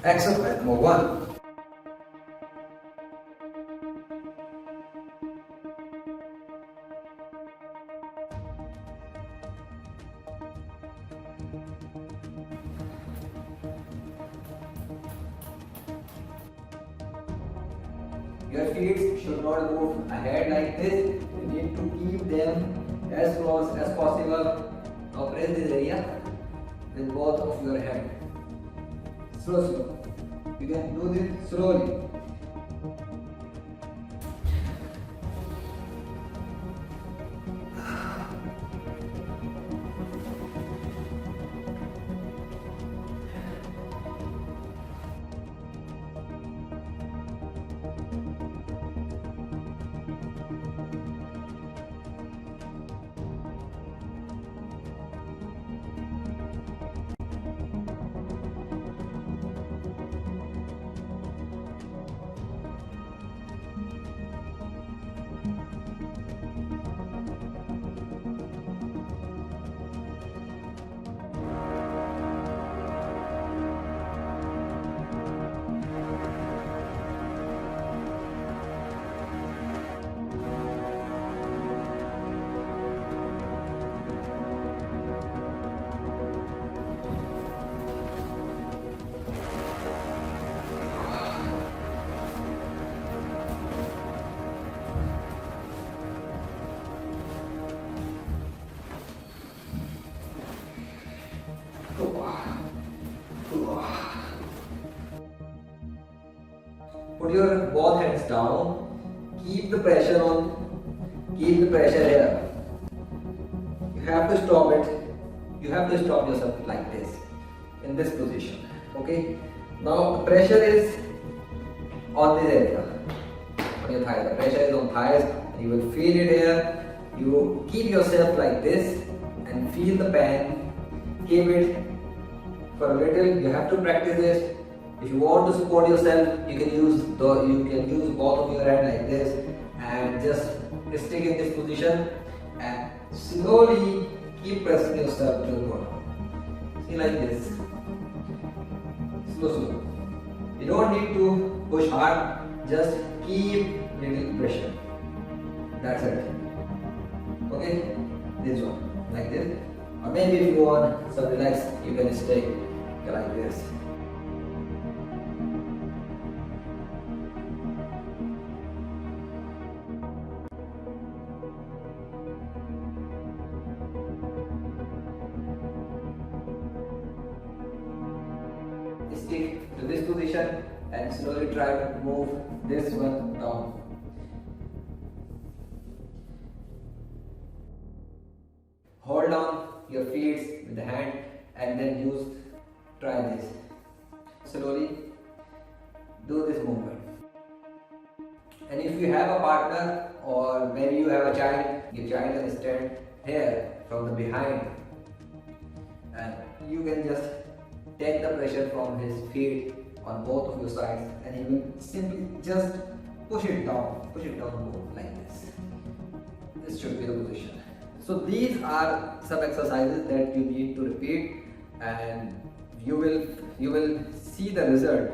Exercise number 1. Your feet should not move ahead like this. You need to keep them as close as possible. Now press this area with both of your hands. Slow. You can do this slowly. Put your both hands down. Keep the pressure on. Keep the pressure here. You have to stop it. You have to stop yourself like this, in this position. Okay. Now the pressure is on this area, on your thighs. The pressure is on thighs. You will feel it here. You keep yourself like this and feel the pain. Keep it for a little. You have to practice this. If you want to support yourself, you can use both of your hands like this and just stick in this position and slowly keep pressing yourself to the bottom. See, like this. Slow. You don't need to push hard, just keep little pressure. That's it. Okay? This one. Like this. Or maybe if you want some relax, you can stay like this. Stick to this position and slowly try to move this one down. Hold on your feet with the hand and then try this. Slowly do this movement. And if you have a partner or maybe you have a child, your child can stand here from the behind and you can just take the pressure from his feet on both of your sides and he will simply just push it down more like this. This should be the position. So these are some exercises that you need to repeat and you will see the result